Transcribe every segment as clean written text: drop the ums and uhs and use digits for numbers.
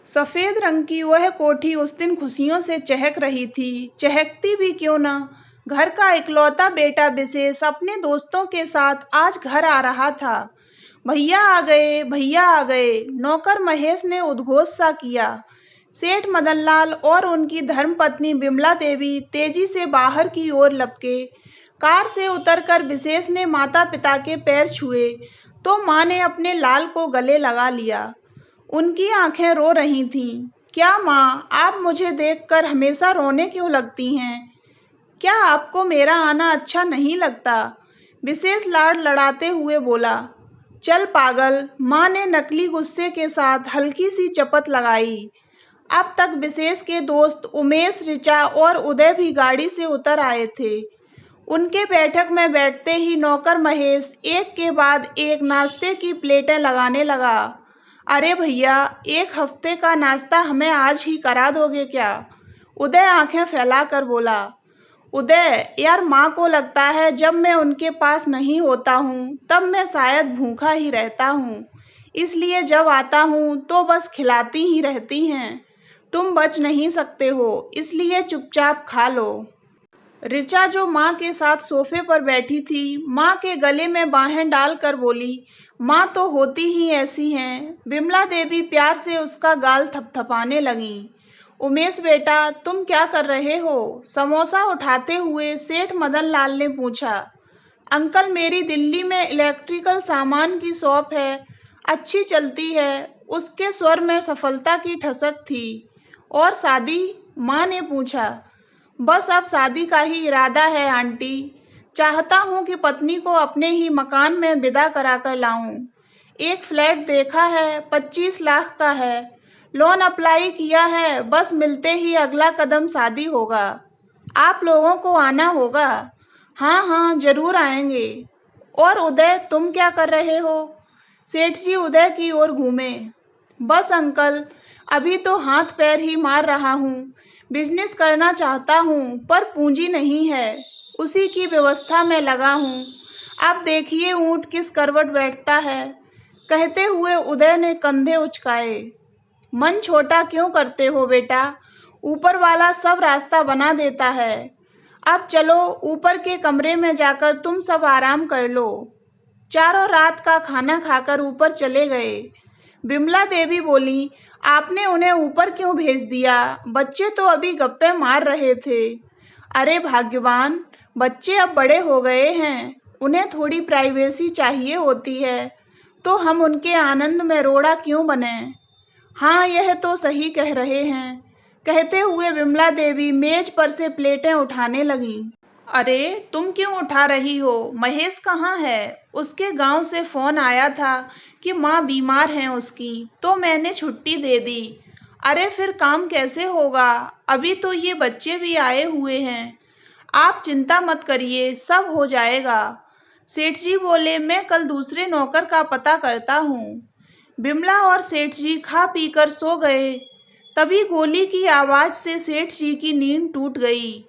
सफेद रंग की वह कोठी उस दिन खुशियों से चहक रही थी। चहकती भी क्यों ना, घर का इकलौता बेटा विशेष अपने दोस्तों के साथ आज घर आ रहा था। भैया आ गए, भैया आ गए, नौकर महेश ने उद्घोष सा किया। सेठ मदनलाल और उनकी धर्मपत्नी बिमला देवी तेजी से बाहर की ओर लपके। कार से उतरकर विशेष ने माता पिता के पैर छुए तो माँ ने अपने लाल को गले लगा लिया। उनकी आंखें रो रही थीं। क्या माँ, आप मुझे देखकर हमेशा रोने क्यों लगती हैं? क्या आपको मेरा आना अच्छा नहीं लगता? विशेष लाड लड़ाते हुए बोला। चल पागल, माँ ने नकली गुस्से के साथ हल्की सी चपत लगाई। अब तक विशेष के दोस्त उमेश, ऋचा और उदय भी गाड़ी से उतर आए थे। उनके बैठक में बैठते ही नौकर महेश एक के बाद एक नाश्ते की प्लेटें लगाने लगा। अरे भैया, एक हफ्ते का नाश्ता हमें आज ही करा दोगे क्या? उदय आंखें फैलाकर बोला। उदय, यार माँ को लगता है जब मैं उनके पास नहीं होता हूँ तब मैं शायद भूखा ही रहता हूँ, इसलिए जब आता हूँ तो बस खिलाती ही रहती हैं। तुम बच नहीं सकते हो, इसलिए चुपचाप खा लो। ऋचा जो माँ के साथ सोफे पर बैठी थी, माँ के गले में बाहें डालकर बोली। माँ तो होती ही ऐसी हैं। बिमला देवी प्यार से उसका गाल थपथपाने लगीं। उमेश बेटा, तुम क्या कर रहे हो? समोसा उठाते हुए सेठ मदन लाल ने पूछा। अंकल, मेरी दिल्ली में इलेक्ट्रिकल सामान की शॉप है, अच्छी चलती है। उसके स्वर में सफलता की ठसक थी। और शादी? माँ ने पूछा। बस अब शादी का ही इरादा है आंटी। चाहता हूँ कि पत्नी को अपने ही मकान में विदा कराकर लाऊं। एक फ्लैट देखा है, 25 लाख का है। लोन अप्लाई किया है, बस मिलते ही अगला कदम शादी होगा। आप लोगों को आना होगा। हाँ हाँ, जरूर आएंगे। और उदय, तुम क्या कर रहे हो? सेठ जी उदय की ओर घूमे। बस अंकल, अभी तो हाथ पैर ही मार रहा हूँ। बिजनेस करना चाहता हूँ पर पूंजी नहीं है, उसी की व्यवस्था में लगा हूँ। अब देखिए ऊंट किस करवट बैठता है। कहते हुए उदय ने कंधे उचकाए। मन छोटा क्यों करते हो बेटा? ऊपर वाला सब रास्ता बना देता है। अब चलो ऊपर के कमरे में जाकर तुम सब आराम कर लो। चारों रात का खाना खाकर ऊपर चले गए। बिमला देवी बोली। आपने उन्हें ऊपर क्यों भेज दिया? बच्चे तो अभी गप्पे मार रहे थे। अरे भाग्यवान, बच्चे अब बड़े हो गए हैं, उन्हें थोड़ी प्राइवेसी चाहिए होती है, तो हम उनके आनंद में रोड़ा क्यों बने? हाँ, यह तो सही कह रहे हैं। कहते हुए विमला देवी मेज पर से प्लेटें उठाने लगी। अरे, तुम क्यों उठा रही हो? महेश कहाँ है? उसके गांव से फोन आया था कि माँ बीमार हैं उसकी, तो मैंने छुट्टी दे दी। अरे फिर काम कैसे होगा? अभी तो ये बच्चे भी आए हुए हैं। आप चिंता मत करिए, सब हो जाएगा। सेठ जी बोले, मैं कल दूसरे नौकर का पता करता हूँ। बिमला और सेठ जी खा पीकर सो गए। तभी गोली की आवाज से सेठ जी की नींद टूट गई।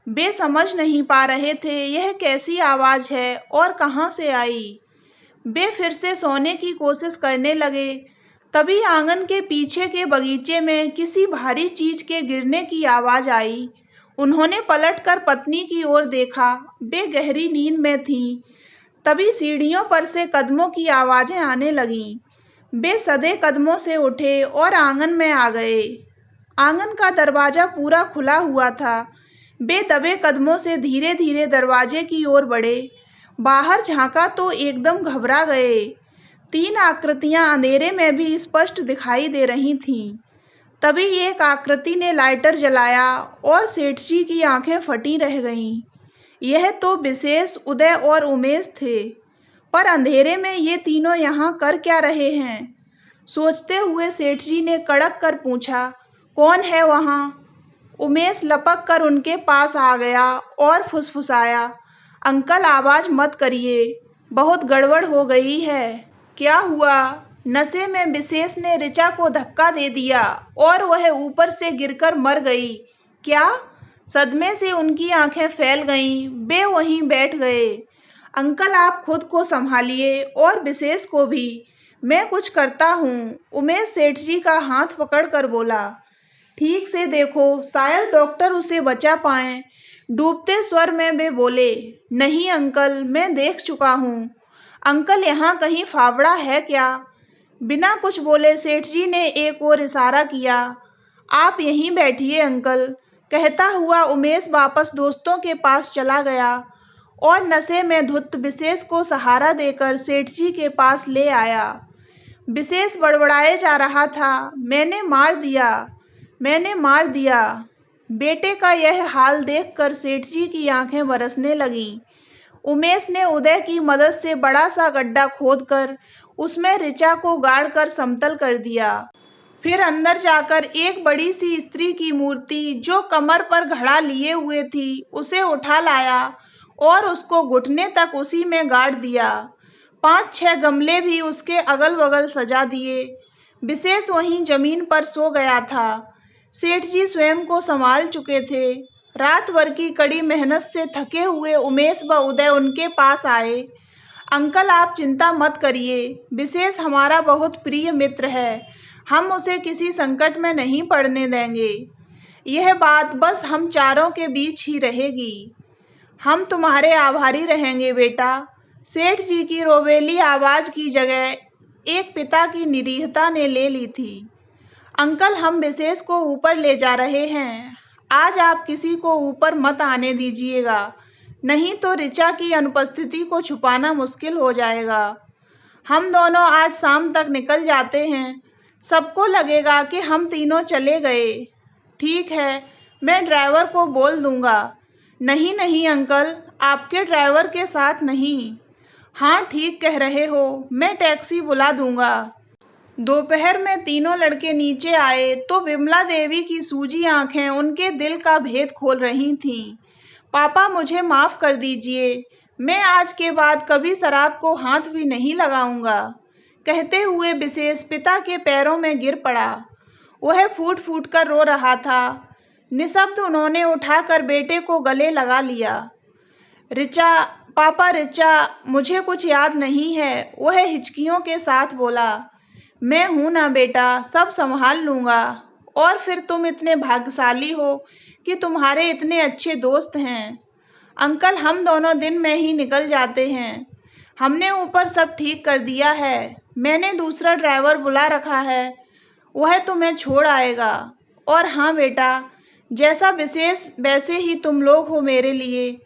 वे समझ नहीं पा रहे थे यह कैसी आवाज है और कहाँ से आई। वे फिर से सोने की कोशिश करने लगे। तभी आंगन के पीछे के बगीचे में किसी भारी चीज के गिरने की आवाज आई। उन्होंने पलटकर पत्नी की ओर देखा। वे गहरी नींद में थीं। तभी सीढ़ियों पर से कदमों की आवाजें आने लगीं। वे सधे कदमों से उठे और आंगन में आ गए। आंगन का दरवाजा पूरा खुला हुआ था। वे दबे कदमों से धीरे धीरे दरवाजे की ओर बढ़े। बाहर झांका तो एकदम घबरा गए। 3 आकृतियां अंधेरे में भी स्पष्ट दिखाई दे रही थीं। तभी एक आकृति ने लाइटर जलाया और सेठ जी की आंखें फटी रह गईं। यह तो विशेष, उदय और उमेश थे। पर अंधेरे में ये तीनों यहाँ कर क्या रहे हैं? सोचते हुए सेठ जी ने कड़क कर पूछा, कौन है वहाँ? उमेश लपक कर उनके पास आ गया और फुसफुसाया, अंकल आवाज मत करिए, बहुत गड़बड़ हो गई है। क्या हुआ? नशे में विशेष ने ऋचा को धक्का दे दिया और वह ऊपर से गिरकर मर गई। क्या? सदमे से उनकी आंखें फैल गईं। वे वहीं बैठ गए। अंकल, आप खुद को संभालिए और विशेष को भी। मैं कुछ करता हूँ, उमेश सेठ जी का हाथ पकड़कर बोला। ठीक से देखो, शायद डॉक्टर उसे बचा पाएं। डूबते स्वर में वे बोले, नहीं अंकल, मैं देख चुका हूँ। अंकल, यहाँ कहीं फावड़ा है क्या? बिना कुछ बोले सेठ जी ने एक और इशारा किया। आप यहीं बैठिए अंकल, कहता हुआ उमेश वापस दोस्तों के पास चला गया और नशे में धुत विशेष को सहारा देकर सेठ जी के पास ले आया। विशेष बड़बड़ाए जा रहा था, मैंने मार दिया। बेटे का यह हाल देखकर सेठ जी की आंखें बरसने लगीं। उमेश ने उदय की मदद से बड़ा सा गड्ढा खोदकर उसमें ऋचा को गाड़कर समतल कर दिया। फिर अंदर जाकर एक बड़ी सी स्त्री की मूर्ति जो कमर पर घड़ा लिए हुए थी, उसे उठा लाया और उसको घुटने तक उसी में गाड़ दिया। 5-6 गमले भी उसके अगल बगल सजा दिए। विशेष वहीं जमीन पर सो गया था। सेठ जी स्वयं को संभाल चुके थे। रात भर की कड़ी मेहनत से थके हुए उमेश व उदय उनके पास आए। अंकल, आप चिंता मत करिए, विशेष हमारा बहुत प्रिय मित्र है, हम उसे किसी संकट में नहीं पड़ने देंगे। यह बात बस हम चारों के बीच ही रहेगी। हम तुम्हारे आभारी रहेंगे बेटा। सेठ जी की रोवेली आवाज की जगह एक पिता की निरीहता ने ले ली थी। अंकल, हम विशेष को ऊपर ले जा रहे हैं। आज आप किसी को ऊपर मत आने दीजिएगा, नहीं तो ऋचा की अनुपस्थिति को छुपाना मुश्किल हो जाएगा। हम दोनों आज शाम तक निकल जाते हैं, सबको लगेगा कि हम तीनों चले गए। ठीक है, मैं ड्राइवर को बोल दूंगा। नहीं नहीं अंकल, आपके ड्राइवर के साथ नहीं। हाँ, ठीक कह रहे हो, मैं टैक्सी बुला दूंगा। दोपहर में तीनों लड़के नीचे आए तो विमला देवी की सूजी आंखें उनके दिल का भेद खोल रही थीं। पापा, मुझे माफ कर दीजिए, मैं आज के बाद कभी शराब को हाथ भी नहीं लगाऊंगा, कहते हुए विशेष पिता के पैरों में गिर पड़ा। वह फूट फूट कर रो रहा था। निशब्द उन्होंने उठाकर बेटे को गले लगा लिया। ऋचा, पापा, ऋचा, मुझे कुछ याद नहीं है, वह हिचकियों के साथ बोला। मैं हूं ना बेटा, सब संभाल लूंगा। और फिर तुम इतने भाग्यशाली हो कि तुम्हारे इतने अच्छे दोस्त हैं। अंकल, हम दोनों दिन में ही निकल जाते हैं। हमने ऊपर सब ठीक कर दिया है। मैंने दूसरा ड्राइवर बुला रखा है, वह तुम्हें छोड़ आएगा। और हाँ बेटा, जैसा विशेष वैसे ही तुम लोग हो मेरे लिए,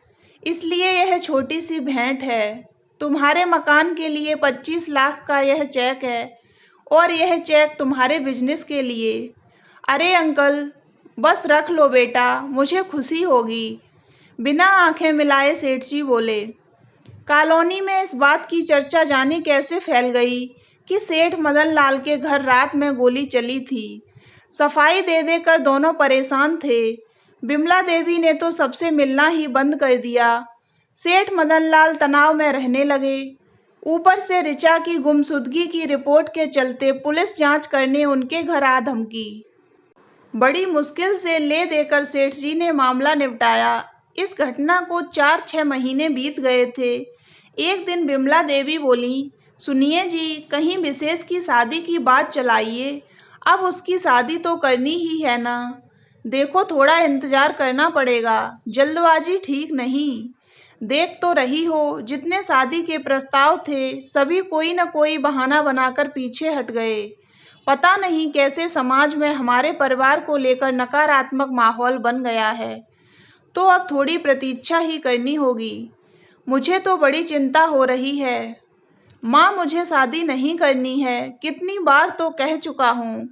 इसलिए यह छोटी सी भेंट है। तुम्हारे मकान के लिए 25 लाख का यह चेक है और यह चेक तुम्हारे बिजनेस के लिए। अरे अंकल, बस रख लो बेटा, मुझे खुशी होगी। बिना आंखें मिलाए सेठ जी बोले। कॉलोनी में इस बात की चर्चा जाने कैसे फैल गई कि सेठ मदन लाल के घर रात में गोली चली थी। सफाई दे देकर दोनों परेशान थे। विमला देवी ने तो सबसे मिलना ही बंद कर दिया। सेठ मदन लाल तनाव में रहने लगे। ऊपर से ऋचा की गुमशुदगी की रिपोर्ट के चलते पुलिस जांच करने उनके घर आ धमकी। बड़ी मुश्किल से ले देकर सेठ जी ने मामला निपटाया। इस घटना को 4-6 महीने बीत गए थे। एक दिन विमला देवी बोली, सुनिए जी, कहीं विशेष की शादी की बात चलाइए। अब उसकी शादी तो करनी ही है ना। देखो, थोड़ा इंतजार करना पड़ेगा, जल्दबाजी ठीक नहीं। देख तो रही हो, जितने शादी के प्रस्ताव थे सभी कोई न कोई बहाना बनाकर पीछे हट गए। पता नहीं कैसे समाज में हमारे परिवार को लेकर नकारात्मक माहौल बन गया है। तो अब थोड़ी प्रतीक्षा ही करनी होगी। मुझे तो बड़ी चिंता हो रही है। माँ, मुझे शादी नहीं करनी है, कितनी बार तो कह चुका हूँ।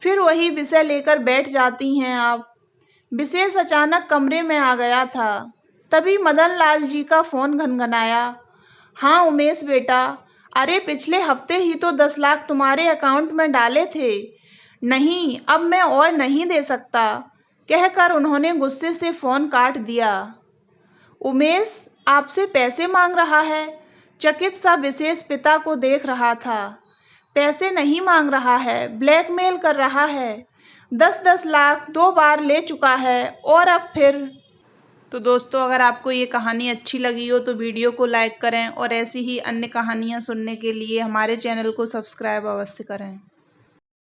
फिर वही विषय लेकर बैठ जाती हैं आप। विशेष अचानक कमरे में आ गया था। तभी मदन लाल जी का फोन घनघनाया। हाँ उमेश बेटा, अरे पिछले हफ्ते ही तो 10 लाख तुम्हारे अकाउंट में डाले थे। नहीं, अब मैं और नहीं दे सकता, कहकर उन्होंने गुस्से से फोन काट दिया। उमेश आपसे पैसे मांग रहा है? चकित सा विशेष पिता को देख रहा था। पैसे नहीं मांग रहा है, ब्लैकमेल कर रहा है। 10-10 लाख 2 बार ले चुका है और अब फिर। तो दोस्तों, अगर आपको ये कहानी अच्छी लगी हो तो वीडियो को लाइक करें और ऐसी ही अन्य कहानियाँ सुनने के लिए हमारे चैनल को सब्सक्राइब अवश्य करें।